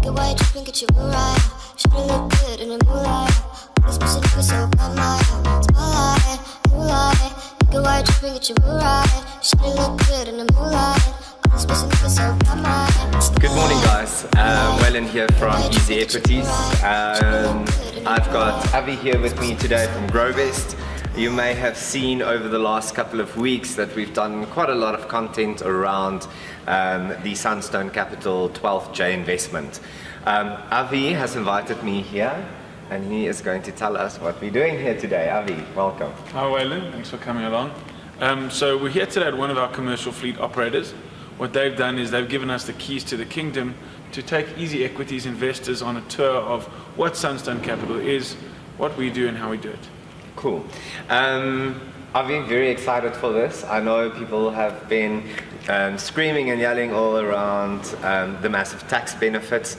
Get white, drip and get you real right. Should've looked good in a new light. This pussy nigga so bad, my spotlight, new light. Get white, drip and get you real right. Should've looked good in a new light. This pussy nigga so bad, my. Good morning, guys. Wellen here from EasyEquities. I've got Avi here with me today from Grovest. You may have seen over the last couple of weeks that we've done quite a lot of content around the SunStone Capital 12th J investment. Avi has invited me here and he is going to tell us what we're doing here today. Avi, welcome. Hi Wayland, thanks for coming along. So we're here today at one of our commercial fleet operators. What they've done is they've given us the keys to the kingdom to take EasyEquities investors on a tour of what SunStone Capital is, what we do and how we do it. Cool. I've been very excited for this. I know people have been screaming and yelling all around the massive tax benefits,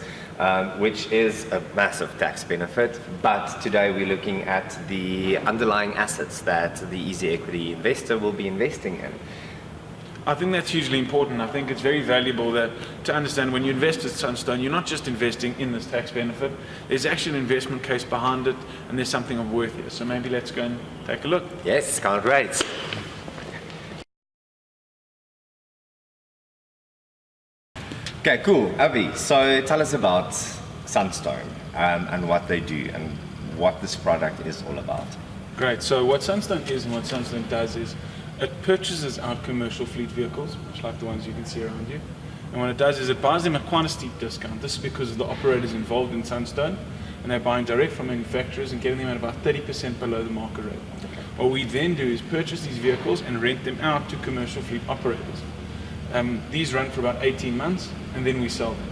which is a massive tax benefit, but today we're looking at the underlying assets that the Easy Equity investor will be investing in. I think that's hugely important. I think it's very valuable that to understand when you invest at SunStone, you're not just investing in this tax benefit. There's actually an investment case behind it, and there's something of worth here. So maybe let's go and take a look. Yes, can't wait. Okay, cool. Avi, so tell us about SunStone and what they do and what this product is all about. Great. So what SunStone is and what SunStone does is it purchases our commercial fleet vehicles, much like the ones you can see around you. And what it does is it buys them at quite a steep discount. This is because of the operators involved in SunStone, and they're buying direct from manufacturers and getting them at about 30% below the market rate. Okay. What we then do is purchase these vehicles and rent them out to commercial fleet operators. These run for about 18 months, and then we sell them.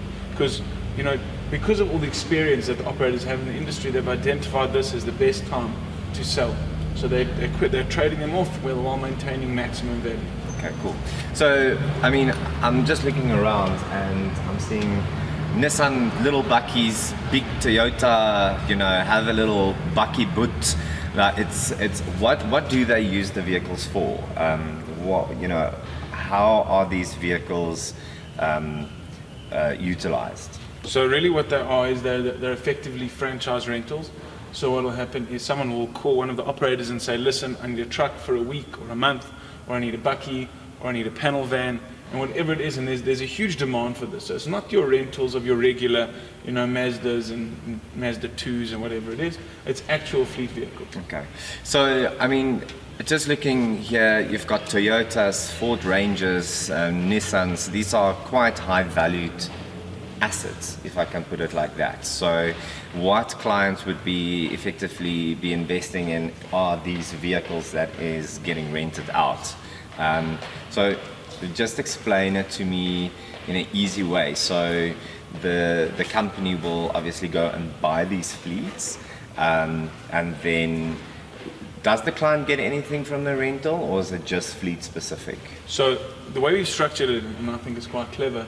Because of all the experience that the operators have in the industry, they've identified this as the best time to sell. So they're trading them off while maintaining maximum value. Okay, cool. So, I mean, I'm just looking around and I'm seeing Nissan little bakkies, big Toyota, have a little bakkie boot. What do they use the vehicles for? How are these vehicles utilized? So really what they are is they're effectively franchise rentals. So what will happen is someone will call one of the operators and say, listen, I need a truck for a week or a month, or I need a bakkie, or I need a panel van, and whatever it is, and there's a huge demand for this. So it's not your rentals of your regular, Mazdas and Mazda 2s and whatever it is. It's actual fleet vehicles. Okay. So, I mean, just looking here, you've got Toyotas, Ford Rangers, Nissans. These are quite high valued assets, if I can put it like that. So what clients would be effectively be investing in are these vehicles that is getting rented out. So just explain it to me in an easy way. So the company will obviously go and buy these fleets, and then does the client get anything from the rental, or is it just fleet specific? So the way we've structured it, and I think it's quite clever,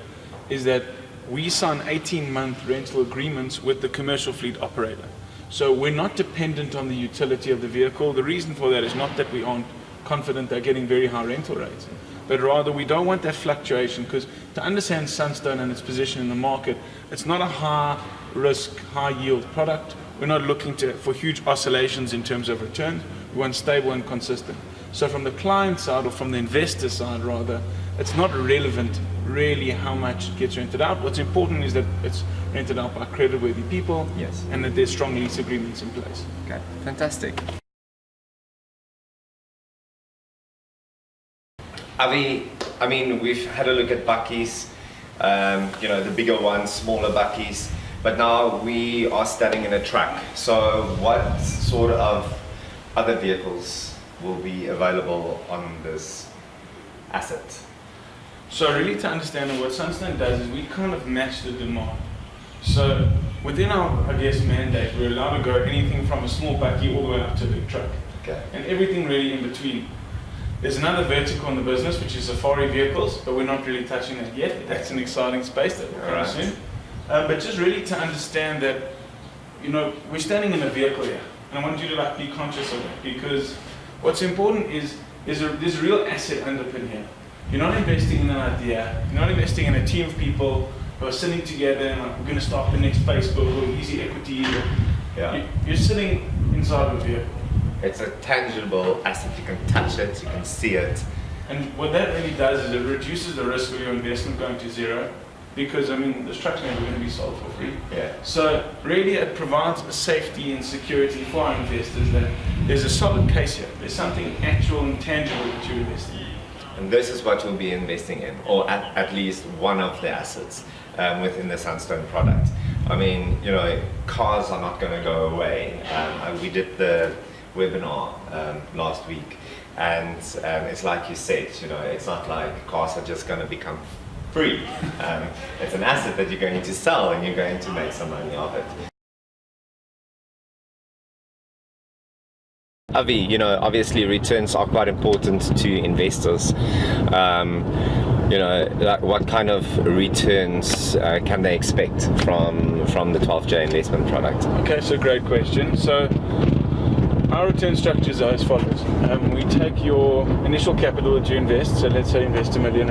is that we sign 18-month rental agreements with the commercial fleet operator. So we're not dependent on the utility of the vehicle. The reason for that is not that we aren't confident they're getting very high rental rates, but rather we don't want that fluctuation, because to understand SunStone and its position in the market, it's not a high risk, high yield product. We're not looking for huge oscillations in terms of returns. We want stable and consistent. So from the client side, or from the investor side rather, it's not relevant really how much gets rented out. What's important is that it's rented out by creditworthy people. Yes. And that there's strong lease agreements in place. Okay, fantastic. Avi, I mean, we've had a look at bakkies, the bigger ones, smaller bakkies, but now we are standing in a truck. So what sort of other vehicles will be available on this asset? So really to understand what SunStone does is we kind of match the demand. So within our, mandate, we're allowed to go anything from a small bakkie all the way up to a big truck. Okay. And everything really in between. There's another vertical in the business, which is safari vehicles, but we're not really touching that yet. That's an exciting space that we're coming soon. But just really to understand that, we're standing in a vehicle here, and I want you to be conscious of that, because what's important is there's a real asset underpin here. You're not investing in an idea, you're not investing in a team of people, who are sitting together and like, we're going to start the next Facebook or EasyEquities. Yeah. You're sitting inside of a vehicle. It's a tangible asset. You can touch it, you can see it. And what that really does is it reduces the risk of your investment going to zero, because I mean the structure never going to be sold for free. Yeah. So really it provides a safety and security for our investors that there's a solid case here. There's something actual and tangible that you're investing in. And this is what we'll be investing in, or at least one of the assets within the SunStone product. I mean, you know, cars are not going to go away. We did the webinar last week, and it's like you said, you know, it's not like cars are just going to become free. It's an asset that you're going to sell and you're going to make some money off it. Avi, you know, obviously returns are quite important to investors. You know, like what kind of returns can they expect from the 12J investment product? Okay, so great question. So our return structures are as follows. We take your initial capital that you invest, so let's say you invest R1 million,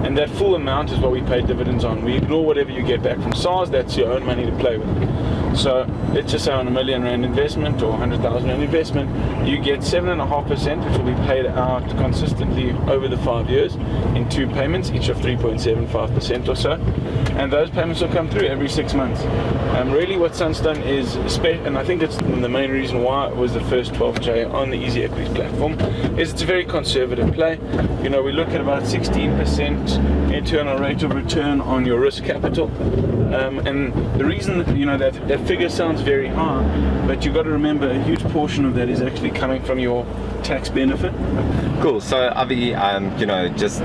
and that full amount is what we pay dividends on. We ignore whatever you get back from SARS, that's your own money to play with. So let's just say on R1 million investment or 100,000 rand investment, you get 7.5%, which will be paid out consistently over the 5 years in 2 payments, each of 3.75% or so. And those payments will come through every 6 months. Really what SunStone is, and I think that's the main reason why it was the first 12J on the EasyEquities platform, is it's a very conservative play. You know, we look at about 16% internal rate of return on your risk capital. And the reason, you know, that figure sounds very high, but you've got to remember a huge portion of that is actually coming from your tax benefit. Cool. So Avi, you know, just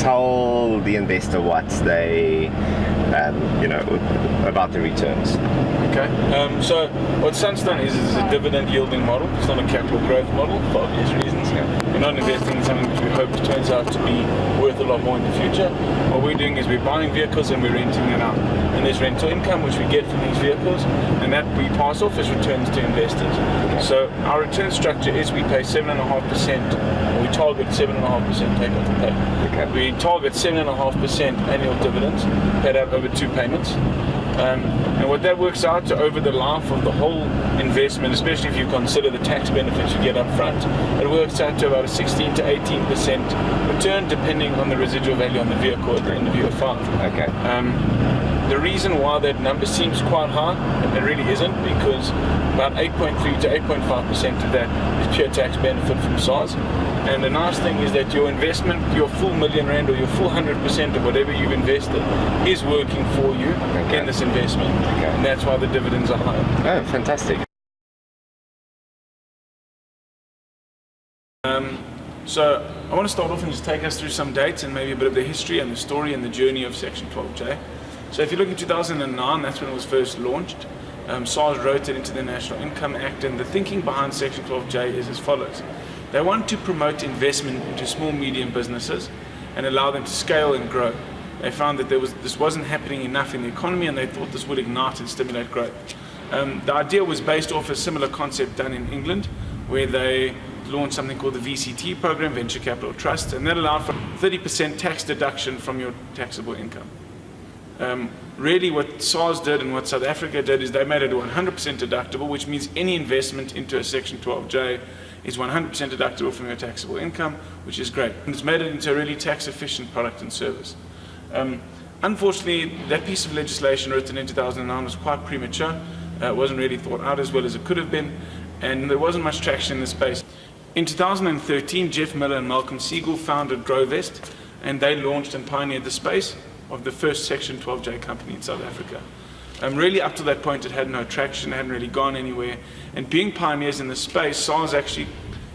tell the investor what they, you know, about the returns. Okay. So what SunStone is a dividend yielding model. It's not a capital growth model for obvious reasons. We're not investing in something which we hope turns out to be worth a lot more in the future. What we're doing is we're buying vehicles and we're renting it out. And there's rental income which we get from these vehicles, and that we pass off as returns to investors. So our return structure is we pay 7.5%, we target 7.5% take off the pay. Okay. We target 7.5% annual dividends paid out over 2 payments. And what that works out to over the life of the whole investment, especially if you consider the tax benefits you get up front, it works out to about a 16 to 18% return depending on the residual value on the vehicle at the end of year 5. Okay. The reason why that number seems quite high, it really isn't, because about 8.3 to 8.5% of that is pure tax benefit from SARS. And the nice thing is that your investment, your full R1 million or your full 100% of whatever you've invested is working for you in this investment. Okay. And that's why the dividends are high. Oh, fantastic. So I want to start off and just take us through some dates and maybe a bit of the history and the story and the journey of Section 12J. So if you look in 2009, that's when it was first launched. SARS wrote it into the National Income Act, and the thinking behind Section 12J is as follows. They want to promote investment into small, medium businesses and allow them to scale and grow. They found that this wasn't happening enough in the economy, and they thought this would ignite and stimulate growth. The idea was based off a similar concept done in England, where they launched something called the VCT program, Venture Capital Trust, and that allowed for 30% tax deduction from your taxable income. Really what SARS did and what South Africa did is they made it 100% deductible, which means any investment into a Section 12J is 100% deductible from your taxable income, which is great. And it's made it into a really tax efficient product and service. Unfortunately, that piece of legislation written in 2009 was quite premature. It wasn't really thought out as well as it could have been, and there wasn't much traction in the space. In 2013, Jeff Miller and Malcolm Siegel founded Grovest, and they launched and pioneered the space of the first Section 12J company in South Africa. Really up to that point it had no traction, it hadn't really gone anywhere, and being pioneers in the space, SARS actually,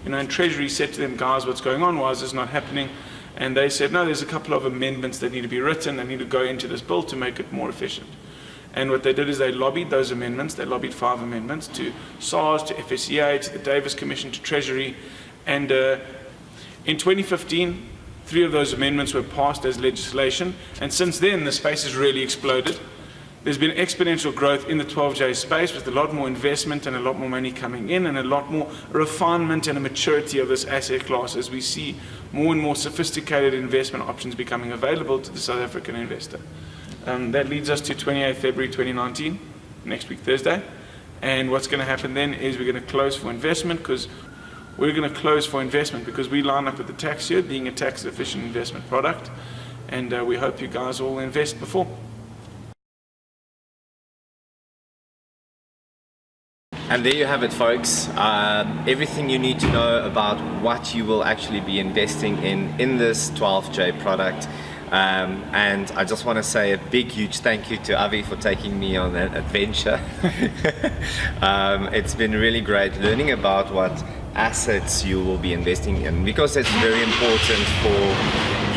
and Treasury said to them, guys, what's going on, why is this not happening? And they said, no, there's a couple of amendments that need to be written, that need to go into this bill to make it more efficient. And what they did is they lobbied those amendments. They lobbied 5 amendments to SARS, to FSCA, to the Davis Commission, to Treasury. And in 2015, 3 of those amendments were passed as legislation. And since then, the space has really exploded. There's been exponential growth in the 12J space with a lot more investment and a lot more money coming in and a lot more refinement and a maturity of this asset class as we see more and more sophisticated investment options becoming available to the South African investor. That leads us to 28th February 2019, next week Thursday. And what's going to happen then is we're going to close for investment because we line up with the tax year being a tax efficient investment product. And we hope you guys all invest before. And there you have it, folks. Everything you need to know about what you will actually be investing in this 12J product. And I just want to say a big, huge thank you to Avi for taking me on that adventure. It's been really great learning about what assets you will be investing in, because it's very important for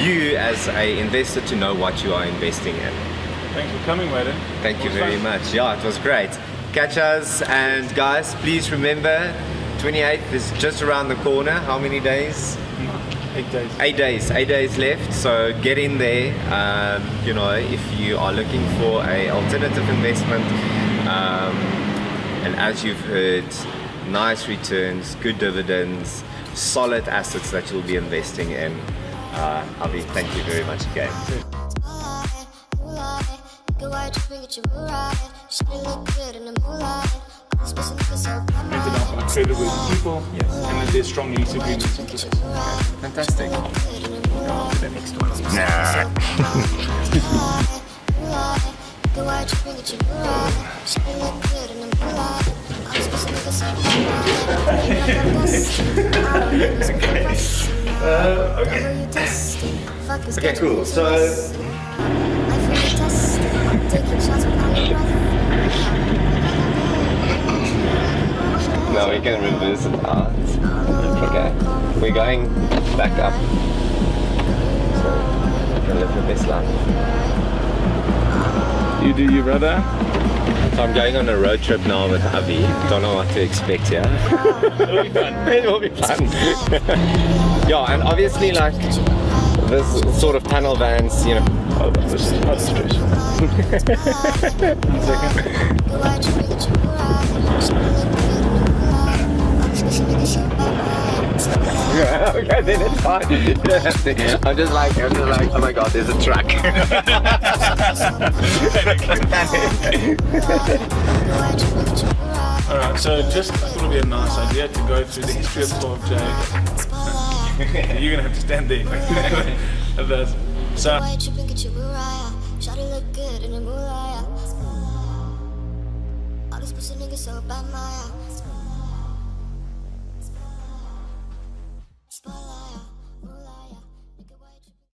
you as an investor to know what you are investing in. Thanks for coming, Waden. Thank you very much. Yeah, it was great. Catch us, and guys, please remember 28th is just around the corner. How many days? 8 days. 8 days. 8 days left. So get in there. You know, if you are looking for a alternative investment, and as you've heard, nice returns, good dividends, solid assets that you'll be investing in. Avi, thank you very much again. Rented out by creditworthy people, Yes. and that there's strong lease agreements in place. Fantastic. The next one. Okay, cool. So now we can reverse it out. Okay, we're going back up. So we can live the best life. You do you, brother? So I'm going on a road trip now with Avi. Don't know what to expect here. It'll be fun. It will be fun. Yeah, and obviously like this sort of tunnel vans, you know. Oh, this is not stressful. 1 second. Okay, then it's fine. You don't have to. I'm just like, oh my god, there's a truck. Alright, so just I thought it'd be a nice idea to go through the history of 12J. You're gonna have to stand there. So All these pussy niggas so bad, my